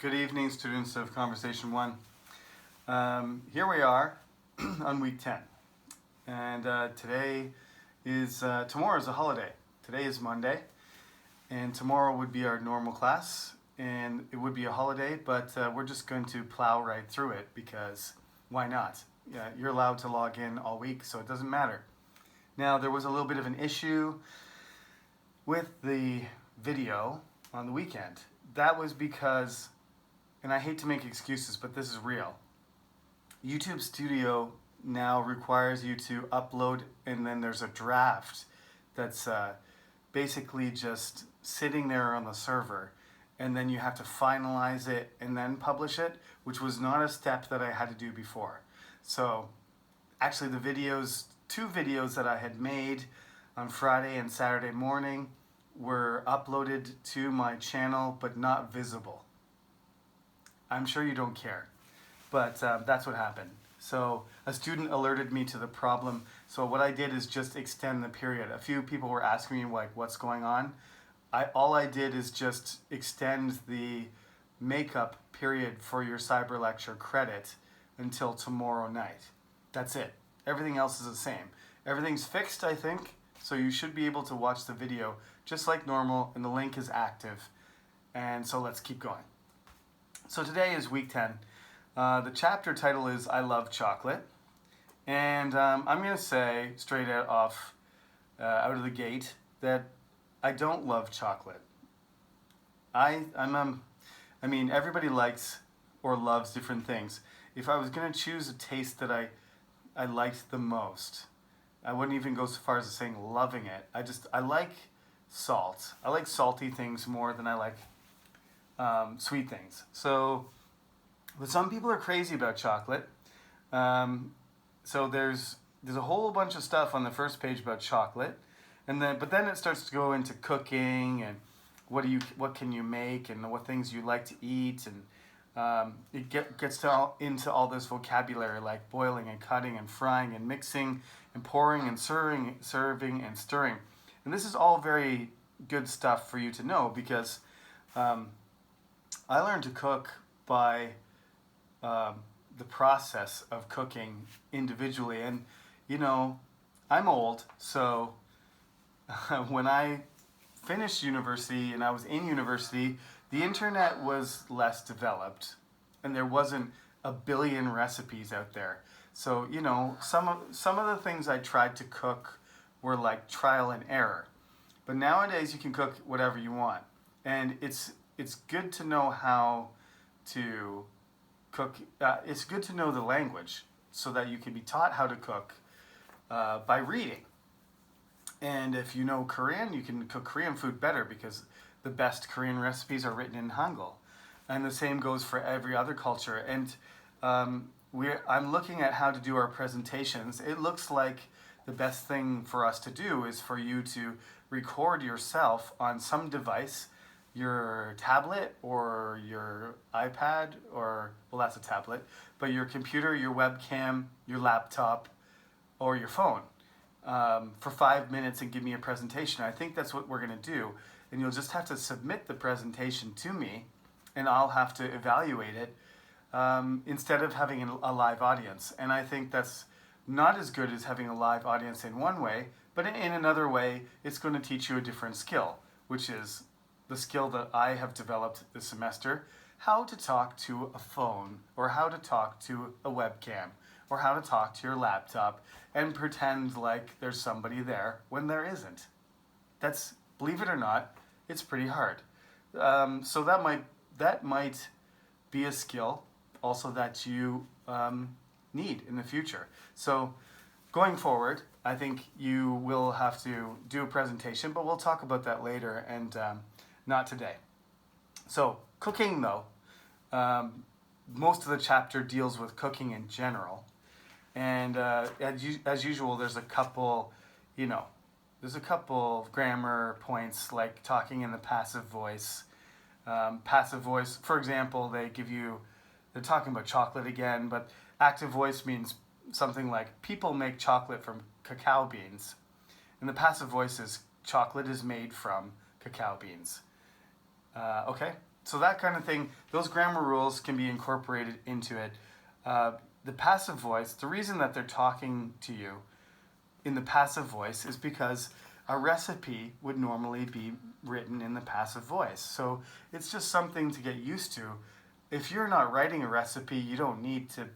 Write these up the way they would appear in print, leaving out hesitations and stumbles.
Good evening, students of Conversation 1. Here we are on week 10. And tomorrow is a holiday. Today is Monday, and tomorrow would be our normal class, and it would be a holiday, but we're just going to plow right through it because why not? Yeah, you're allowed to log in all week, so it doesn't matter. Now, there was a little bit of an issue with the video on the weekend. That was because, and I hate to make excuses, but this is real. YouTube Studio now requires you to upload, and then there's a draft that's basically just sitting there on the server, and then you have to finalize it and then publish it, which was not a step that I had to do before. So actually two videos that I had made on Friday and Saturday morning were uploaded to my channel but not visible. I'm sure you don't care, but that's what happened. So a student alerted me to the problem. So what I did is just extend the period. A few people were asking me like, what's going on? All I did is just extend the makeup period for your cyber lecture credit until tomorrow night. That's it. Everything else is the same. Everything's fixed, I think, so you should be able to watch the video just like normal, and the link is active. And so let's keep going. So today is week 10. The chapter title is I Love Chocolate. And I'm going to say straight out of the gate that I don't love chocolate. I mean, everybody likes or loves different things. If I was going to choose a taste that I liked the most, I wouldn't even go so far as saying loving it. I like salt. I like salty things more than I like sweet things. So, but some people are crazy about chocolate. So there's a whole bunch of stuff on the first page about chocolate, but then it starts to go into cooking and what can you make and what things you like to eat, and it gets into all this vocabulary like boiling and cutting and frying and mixing and pouring and serving and stirring. And this is all very good stuff for you to know because I learned to cook by the process of cooking individually. And, you know, I'm old, so when I finished university and I was in university, the internet was less developed and there wasn't a billion recipes out there. So, you know, some of the things I tried to cook were like trial and error. But nowadays you can cook whatever you want. And it's good to know how to cook. It's good to know the language so that you can be taught how to cook by reading. And if you know Korean, you can cook Korean food better because the best Korean recipes are written in Hangul. And the same goes for every other culture. And I'm looking at how to do our presentations. It looks like the best thing for us to do is for you to record yourself on some device, your tablet or your iPad, or, well, that's a tablet, but your computer, your webcam, your laptop, or your phone for 5 minutes and give me a presentation. I think that's what we're going to do. And you'll just have to submit the presentation to me, and I'll have to evaluate it instead of having a live audience. And I think that's not as good as having a live audience in one way, but in another way, it's going to teach you a different skill, which is the skill that I have developed this semester: how to talk to a phone, or how to talk to a webcam, or how to talk to your laptop and pretend like there's somebody there when there isn't. That's, believe it or not, it's pretty hard. So that might be a skill also that you need in the future. So going forward, I think you will have to do a presentation, but we'll talk about that later and not today. So cooking, though, most of the chapter deals with cooking in general. And as usual, there's a couple of grammar points like talking in the passive voice. Passive voice, for example, they're talking about chocolate again, but active voice means something like people make chocolate from cacao beans. And the passive voice is chocolate is made from cacao beans. Okay? So that kind of thing, those grammar rules can be incorporated into it. The passive voice, the reason that they're talking to you in the passive voice is because a recipe would normally be written in the passive voice. So it's just something to get used to. If you're not writing a recipe, you don't need to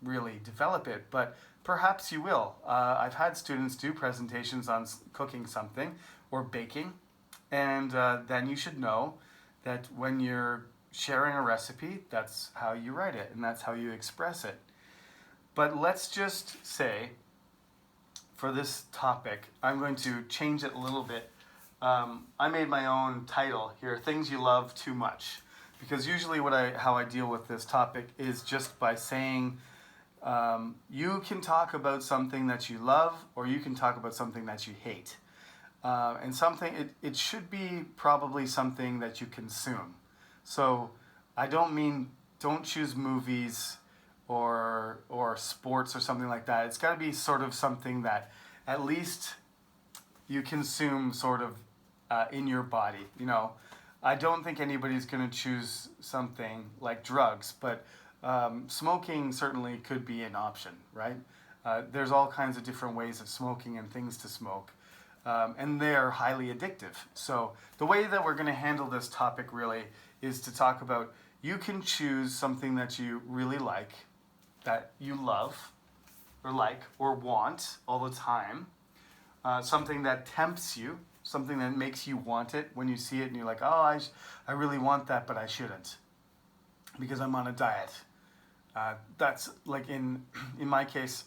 really develop it, but perhaps you will. I've had students do presentations on cooking something or baking, and then you should know that when you're sharing a recipe, that's how you write it and that's how you express it. But let's just say, for this topic, I'm going to change it a little bit. I made my own title here, Things You Love Too Much. Because usually how I deal with this topic is just by saying, you can talk about something that you love, or you can talk about something that you hate. And it should be probably something that you consume. So I don't choose movies or sports or something like that. It's got to be sort of something that at least you consume sort of in your body. I don't think anybody's going to choose something like drugs, but smoking certainly could be an option, right? There's all kinds of different ways of smoking and things to smoke, and they're highly addictive. So the way that we're going to handle this topic really is to talk about, you can choose something that you really like, that you love, or want all the time, something that tempts you, something that makes you want it when you see it and you're like, oh, I really want that, but I shouldn't because I'm on a diet. That's like in my case,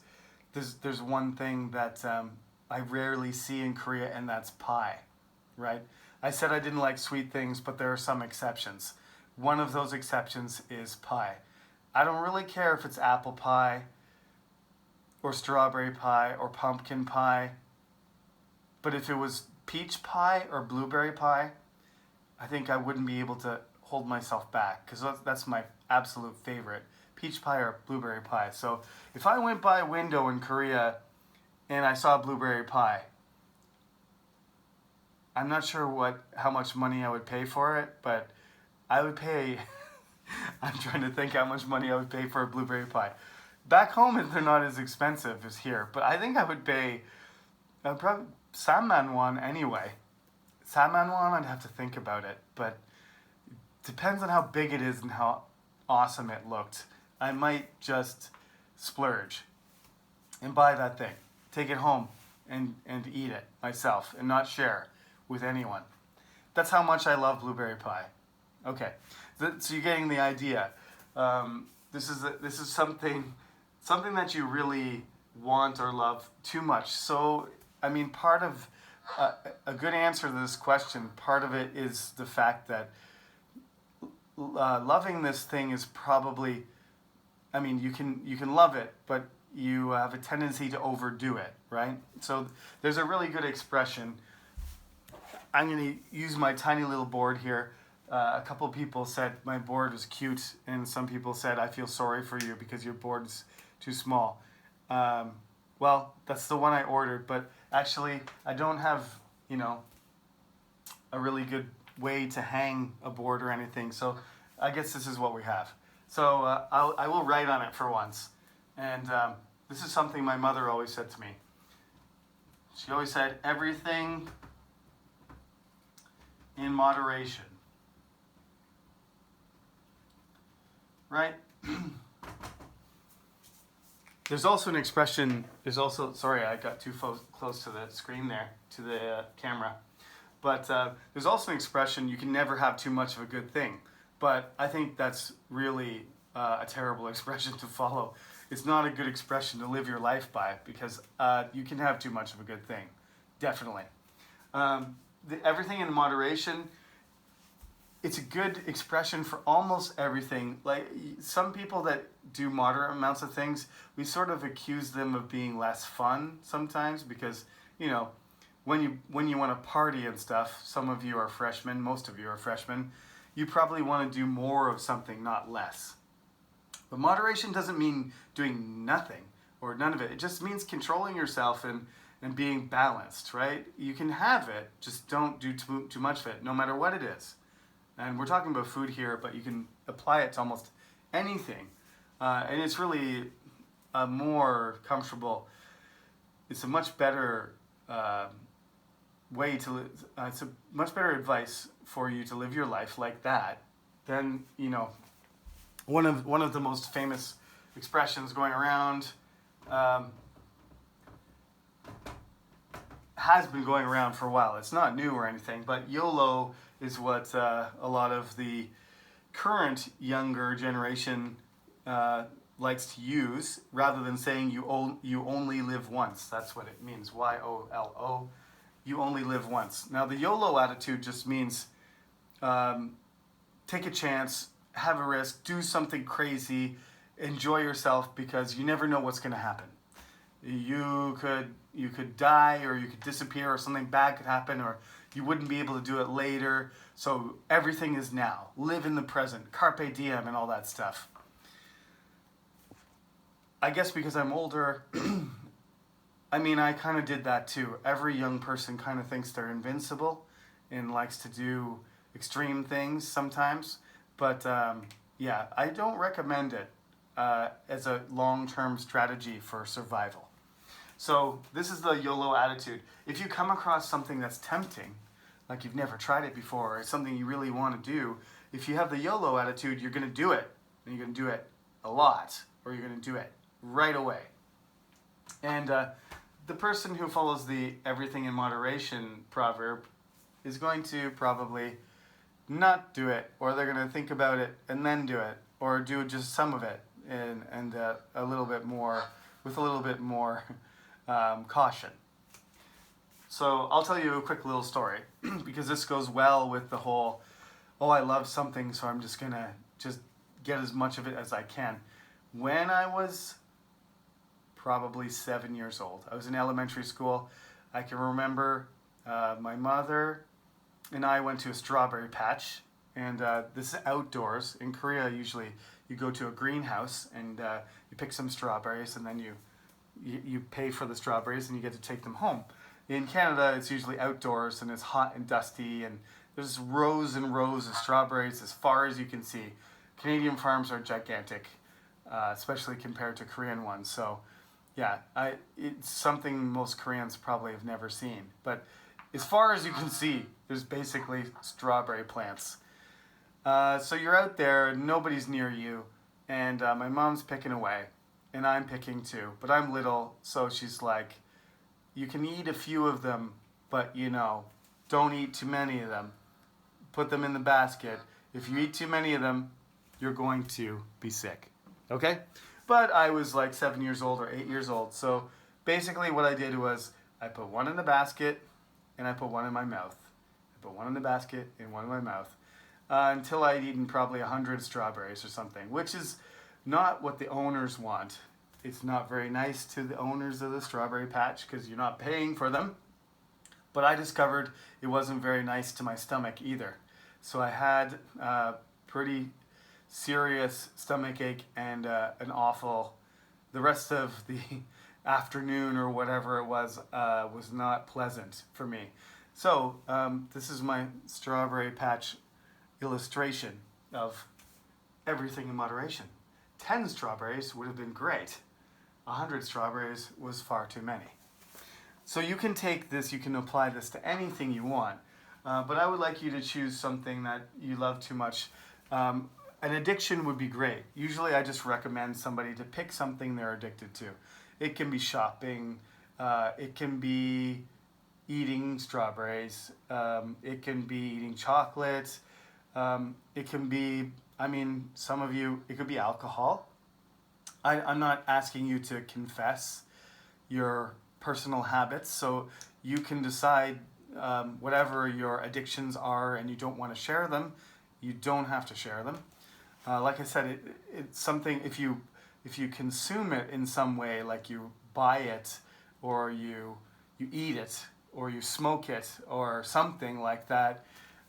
there's one thing that I rarely see in Korea, and that's pie, right? I said I didn't like sweet things, but there are some exceptions. One of those exceptions is pie. I don't really care if it's apple pie or strawberry pie or pumpkin pie, but if it was peach pie or blueberry pie, I think I wouldn't be able to hold myself back, because that's my absolute favorite, peach pie or blueberry pie. So if I went by a window in Korea and I saw blueberry pie, I'm not sure how much money I would pay for it, but I would pay, I'm trying to think how much money I would pay for a blueberry pie. Back home, they're not as expensive as here, but I think I would pay probably Sammanwon anyway. Sammanwon, I'd have to think about it, but depends on how big it is and how awesome it looked. I might just splurge and buy that thing, take it home and eat it myself and not share with anyone. That's how much I love blueberry pie. Okay, so you're getting the idea. This is something that you really want or love too much. So, I mean, part of a good answer to this question, part of it is the fact that loving this thing is probably, I mean, you can love it, but you have a tendency to overdo it, right? So there's a really good expression. I'm going to use my tiny little board here. A couple of people said my board was cute, and some people said, I feel sorry for you because your board is too small. Well, that's the one I ordered, but actually I don't have, a really good way to hang a board or anything, so I guess this is what we have. So I will write on it for once. And this is something my mother always said to me. She always said, everything in moderation. Right? There's also an expression, sorry, I got too close to the screen there, to the camera. But there's also an expression, you can never have too much of a good thing. But I think that's really a terrible expression to follow. It's not a good expression to live your life by, because you can have too much of a good thing, definitely. Everything in moderation, it's a good expression for almost everything. Like some people that do moderate amounts of things, we sort of accuse them of being less fun sometimes, because, when you want to party and stuff, some of you are freshmen, most of you are freshmen, you probably want to do more of something, not less. But moderation doesn't mean doing nothing or none of it. It just means controlling yourself and being balanced, right? You can have it, just don't do too much of it, no matter what it is. And we're talking about food here, but you can apply it to almost anything. And it's really a more comfortable, it's a much better way to live, it's a much better advice for you to live your life like that than, one of the most famous expressions going around, has been going around for a while. It's not new or anything, but YOLO is what a lot of the current younger generation likes to use, rather than saying you only live once. That's what it means, YOLO. You only live once. Now the YOLO attitude just means take a chance, have a risk, do something crazy, enjoy yourself, because you never know what's going to happen. You could die, or you could disappear, or something bad could happen, or you wouldn't be able to do it later. So everything is now. Live in the present, carpe diem, and all that stuff. I guess because I'm older, I kind of did that too. Every young person kind of thinks they're invincible and likes to do extreme things sometimes. But yeah, I don't recommend it as a long-term strategy for survival. So this is the YOLO attitude. If you come across something that's tempting, like you've never tried it before, or something you really want to do, if you have the YOLO attitude, you're going to do it. And you're going to do it a lot, or you're going to do it right away. And the person who follows the everything in moderation proverb is going to probably not do it, or they're going to think about it and then do it, or do just some of it and a little bit more, with a little bit more caution. So I'll tell you a quick little story because this goes well with the whole, I love something, so I'm just going to just get as much of it as I can. When I was probably 7 years old, I was in elementary school. I can remember my mother and I went to a strawberry patch, and this is outdoors. In Korea, usually you go to a greenhouse and you pick some strawberries, and then you pay for the strawberries and you get to take them home. In Canada, it's usually outdoors and it's hot and dusty, and there's rows and rows of strawberries as far as you can see. Canadian farms are gigantic, especially compared to Korean ones. So yeah, it's something most Koreans probably have never seen. But as far as you can see, there's basically strawberry plants. So you're out there, nobody's near you, and my mom's picking away, and I'm picking too. But I'm little, so she's like, you can eat a few of them, but don't eat too many of them. Put them in the basket. If you eat too many of them, you're going to be sick. Okay? But I was like 7 years old or 8 years old. So basically what I did was I put one in the basket and I put one in my mouth. I put one in the basket and one in my mouth until I'd eaten probably 100 strawberries or something, which is not what the owners want. It's not very nice to the owners of the strawberry patch because you're not paying for them. But I discovered it wasn't very nice to my stomach either. So I had pretty serious stomach ache and the rest of the afternoon or whatever it was not pleasant for me. So this is my strawberry patch illustration of everything in moderation. 10 strawberries would have been great. 100 strawberries was far too many. So you can take this, you can apply this to anything you want, but I would like you to choose something that you love too much. An addiction would be great. Usually I just recommend somebody to pick something they're addicted to. It can be shopping, it can be eating strawberries, it can be eating chocolate, it can be, some of you, it could be alcohol. I'm not asking you to confess your personal habits, so you can decide whatever your addictions are and you don't want to share them, you don't have to share them. Like I said, it's something, if you consume it in some way, like you buy it or you eat it or you smoke it or something like that,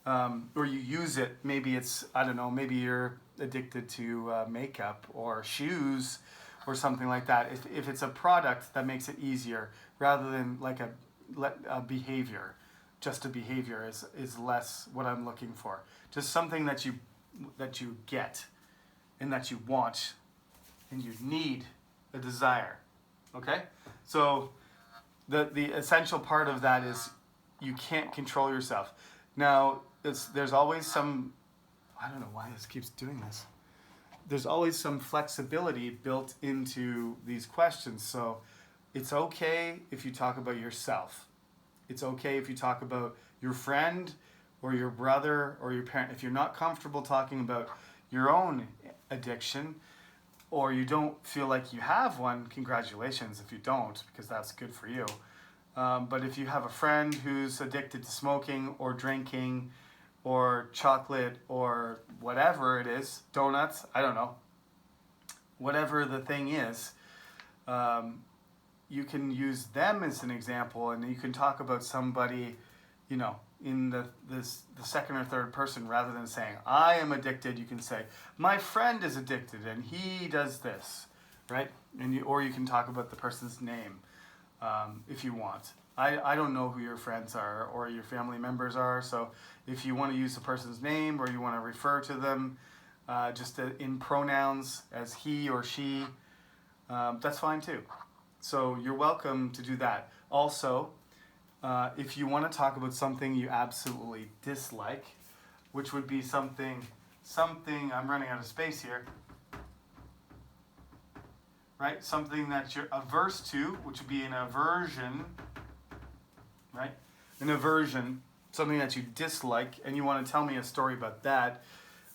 or you use it, maybe it's, I don't know, maybe you're addicted to makeup or shoes or something like that. If it's a product that makes it easier rather than like a behavior, just a behavior is less what I'm looking for. Just something that you get and that you want and you need, a desire. Okay? So the essential part of that is you can't control yourself. Now, there's always some, I don't know why this keeps doing this. There's always some flexibility built into these questions. So it's okay if you talk about yourself. It's okay if you talk about your friend or your brother or your parent. If you're not comfortable talking about your own addiction, or you don't feel like you have one, congratulations if you don't, because that's good for you. But if you have a friend who's addicted to smoking or drinking or chocolate or whatever it is, donuts, I don't know, whatever the thing is, you can use them as an example, and you can talk about somebody, you know, in the second or third person, rather than saying, I am addicted. You can say, my friend is addicted and he does this, right? Or you can talk about the person's name if you want. I don't know who your friends are or your family members are, so if you want to use the person's name or you want to refer to them just in pronouns as he or she, that's fine too. So you're welcome to do that. Also, if you want to talk about something you absolutely dislike, which would be something, I'm running out of space here, right? Something that you're averse to, which would be an aversion, right? An aversion, something that you dislike, and you want to tell me a story about that.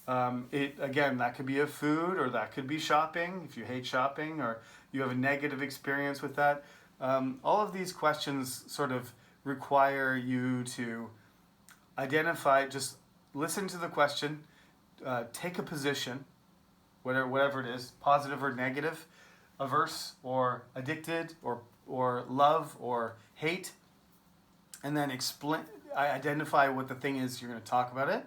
Again, that could be a food, or that could be shopping, if you hate shopping, or you have a negative experience with that. All of these questions sort of require you to identify, just listen to the question, take a position, whatever it is, positive or negative, averse or addicted or love or hate, and then identify what the thing is you're going to talk about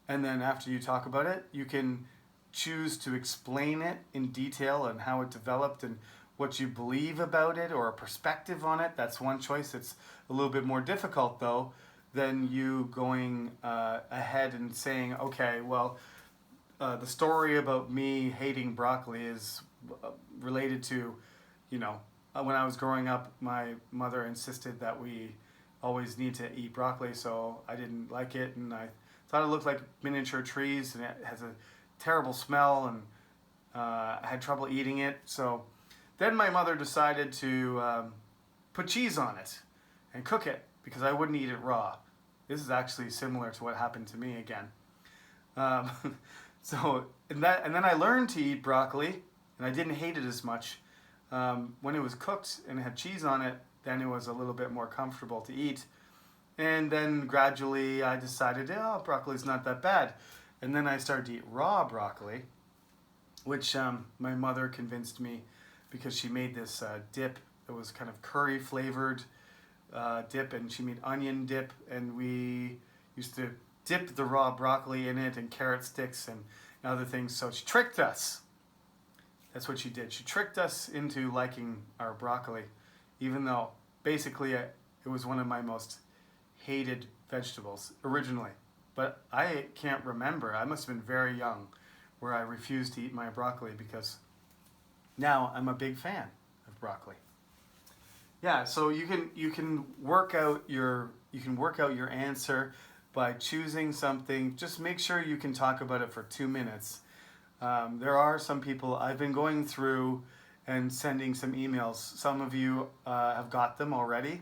and then after you talk about it, you can choose to explain it in detail and how it developed and what you believe about it or a perspective on it. That's one choice. It's a little bit more difficult, though, than you going ahead and saying, okay, well, the story about me hating broccoli is related to, when I was growing up, my mother insisted that we always need to eat broccoli, so I didn't like it, and I thought it looked like miniature trees, and it has a terrible smell, and I had trouble eating it. So then my mother decided to put cheese on it and cook it because I wouldn't eat it raw. This is actually similar to what happened to me again. And then I learned to eat broccoli, and I didn't hate it as much. When it was cooked and it had cheese on it, then it was a little bit more comfortable to eat. And then gradually I decided, broccoli's not that bad. And then I started to eat raw broccoli, which my mother convinced me, because she made this dip that was kind of curry flavored dip, and she made onion dip, and we used to dip the raw broccoli in it and carrot sticks and other things. So she tricked us. That's what she did. She tricked us into liking our broccoli, even though basically it was one of my most hated vegetables originally. But I can't remember. I must have been very young where I refused to eat my broccoli, because now I'm a big fan of broccoli. Yeah, so you can work out your answer by choosing something. Just make sure you can talk about it for 2 minutes. There are some people, I've been going through and sending some emails. Some of you have got them already,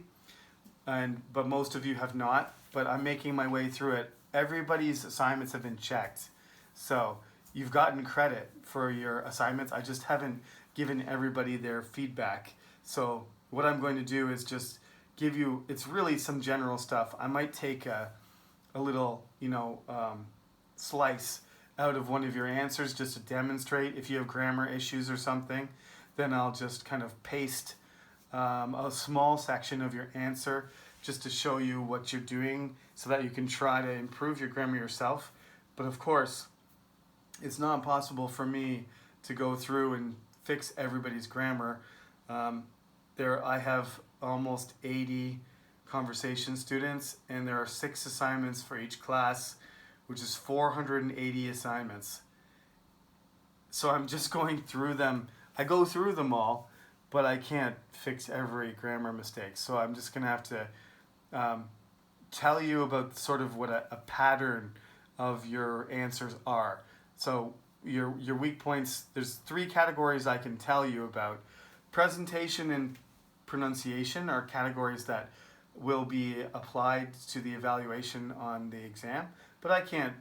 but most of you have not. But I'm making my way through it. Everybody's assignments have been checked. So you've gotten credit for your assignments. I just haven't given everybody their feedback. So what I'm going to do is just give you, it's really some general stuff. I might take a little, slice out of one of your answers just to demonstrate. If you have grammar issues or something, then I'll just kind of paste a small section of your answer just to show you what you're doing so that you can try to improve your grammar yourself. But of course, it's not possible for me to go through and fix everybody's grammar. I have almost 80 conversation students, and there are 6 assignments for each class, which is 480 assignments. So I'm just going through them. I go through them all, but I can't fix every grammar mistake. So I'm just going to have to tell you about sort of what a pattern of your answers are. So your weak points, there's 3 categories I can tell you about. Presentation and pronunciation are categories that will be applied to the evaluation on the exam, but I can't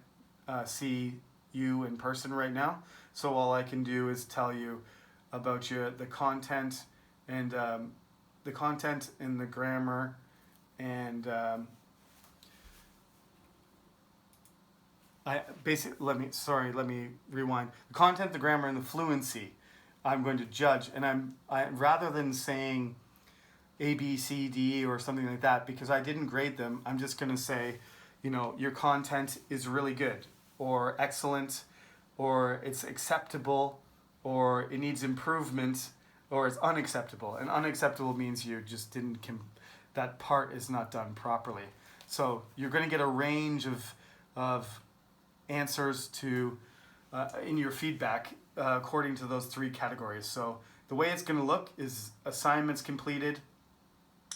see you in person right now, so all I can do is tell you about the content and the grammar and let me rewind. The content, the grammar, and the fluency I'm going to judge, and I rather than saying A, B, C, D or something like that, because I didn't grade them, I'm just going to say, your content is really good, or excellent, or it's acceptable, or it needs improvement, or it's unacceptable. And unacceptable means you just didn't, that part is not done properly. So you're going to get a range of answers to in your feedback according to those 3 categories. So the way it's going to look is assignments completed,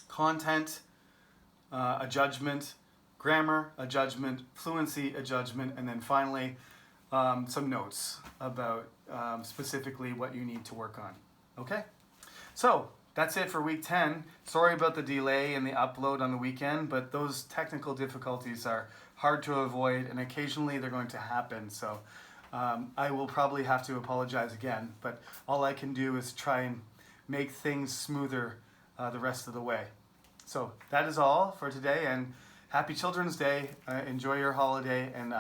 content, a judgment, grammar, a judgment, fluency, a judgment, and then finally some notes about specifically what you need to work on. Okay? So that's it for week 10. Sorry about the delay in the upload on the weekend, but those technical difficulties are hard to avoid, and occasionally they're going to happen. So I will probably have to apologize again, but all I can do is try and make things smoother the rest of the way. So that is all for today, and happy Children's Day. Enjoy your holiday, and